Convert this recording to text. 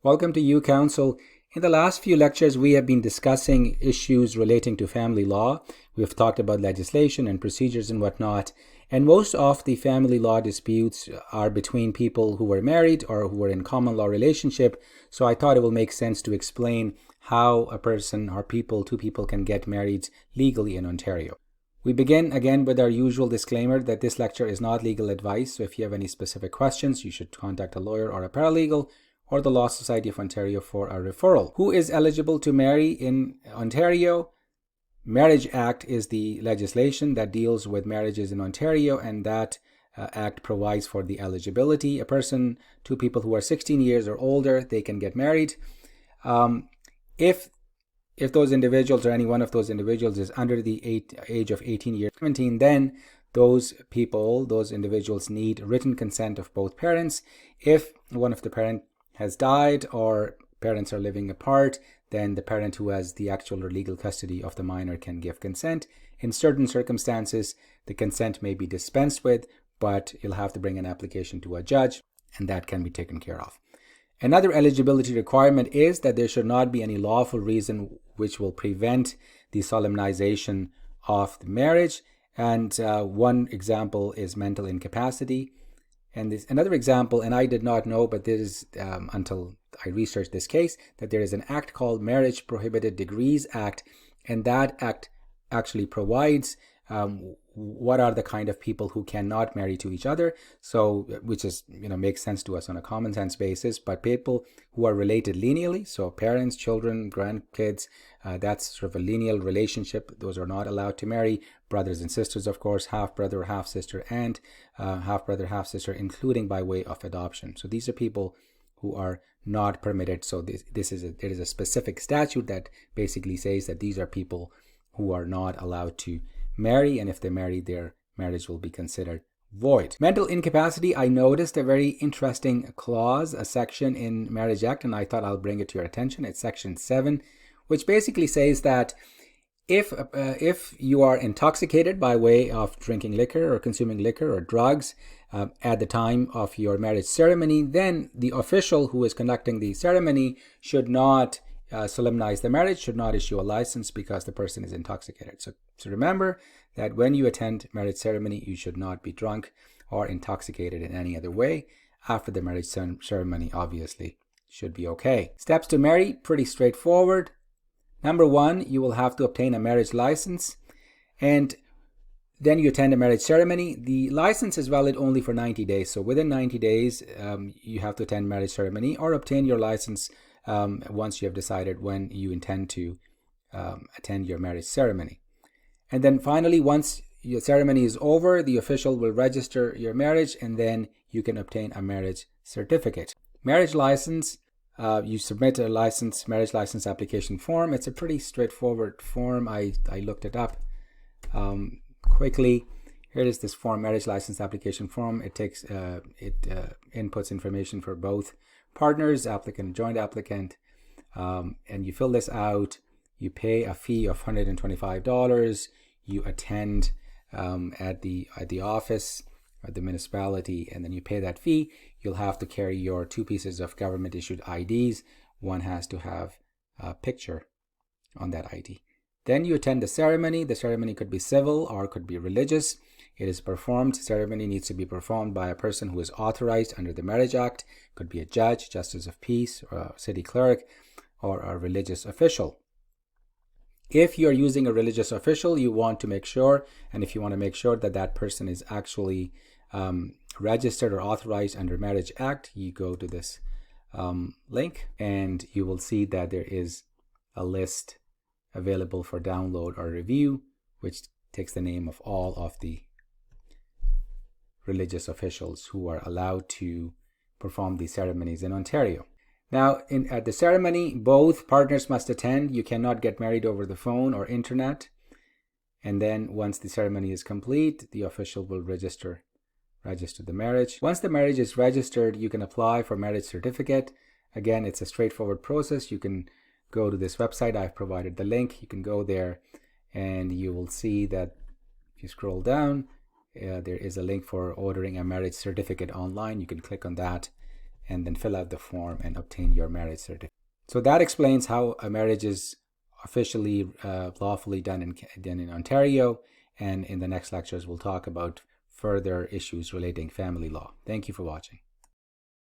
Welcome to You Counsel. In the last few lectures, we have been discussing issues relating to family law. We've talked about legislation and procedures and whatnot. And most of the family law disputes are between people who are married or who are in common law relationship. So I thought it will make sense to explain how a person or two people can get married legally in Ontario. We begin again with our usual disclaimer that this lecture is not legal advice. So if you have any specific questions, you should contact a lawyer or a paralegal or the Law Society of Ontario for a referral. Who is eligible to marry in Ontario? Marriage Act is the legislation that deals with marriages in Ontario, and that act provides for the eligibility. Two people who are 16 years or older, they can get married. If those individuals or any one of those individuals is under the age of 18 years, 17, then those individuals need written consent of both parents. If one of the parents has died or parents are living apart, then the parent who has the actual or legal custody of the minor can give consent. In certain circumstances, the consent may be dispensed with, but you'll have to bring an application to a judge, and that can be taken care of. Another eligibility requirement is that there should not be any lawful reason which will prevent the solemnization of the marriage. And one example is mental incapacity. And there's another example, and I did not know, but this is until I researched this case, that there is an act called Marriage Prohibited Degrees Act, and that act actually provides what are the kind of people who cannot marry to each other. So, which is, makes sense to us on a common sense basis, but people who are related lineally, so parents, children, grandkids, that's sort of a lineal relationship. Those are not allowed to marry. Brothers and sisters, of course, half-brother, half-sister, and half-brother, half-sister, including by way of adoption. So these are people who are not permitted. So there is a specific statute that basically says that these are people who are not allowed to marry, and if they marry, their marriage will be considered void. Mental incapacity, I noticed a very interesting clause, a section in Marriage Act, and I thought I'll bring it to your attention. It's section 7, which basically says that if you are intoxicated by way of drinking liquor or consuming liquor or drugs at the time of your marriage ceremony, then the official who is conducting the ceremony should not solemnize the marriage, should not issue a license because the person is intoxicated. So remember that when you attend marriage ceremony, you should not be drunk or intoxicated in any other way. After the marriage ceremony, obviously, should be okay. Steps to marry, pretty straightforward. Number 1, you will have to obtain a marriage license, and then you attend a marriage ceremony. The license is valid only for 90 days. So within 90 days, you have to attend marriage ceremony or obtain your license once you have decided when you intend to attend your marriage ceremony. And then finally, once your ceremony is over, the official will register your marriage, and then you can obtain a marriage certificate. Marriage license, you submit a marriage license application form. It's a pretty straightforward form. I looked it up quickly. Here is this form, marriage license application form. It inputs information for both partners, applicant, joint applicant, and you fill this out. You pay a fee of $125. You attend at the office at the municipality, and then you pay that fee. You'll have to carry your 2 pieces of government issued IDs. One has to have a picture on that ID. Then you attend the ceremony. The ceremony could be civil or could be religious. It is performed. Ceremony needs to be performed by a person who is authorized under the Marriage Act. Could be a judge, justice of peace, or a city clerk, or a religious official. If you're using a religious official, you want to make sure, and if you want to make sure that that person is actually registered or authorized under Marriage Act, you go to this link, and you will see that there is a list available for download or review, which takes the name of all of the religious officials who are allowed to perform these ceremonies in Ontario. Now, at the ceremony, both partners must attend. You cannot get married over the phone or internet. And then once the ceremony is complete, the official will register the marriage. Once the marriage is registered, you can apply for marriage certificate. Again, it's a straightforward process. You can go to this website. I've provided the link. You can go there and you will see that if you scroll down, there is a link for ordering a marriage certificate online. You can click on that and then fill out the form and obtain your marriage certificate. So that explains how a marriage is officially lawfully done in Ontario, and in the next lectures we'll talk about further issues relating family law. Thank you for watching.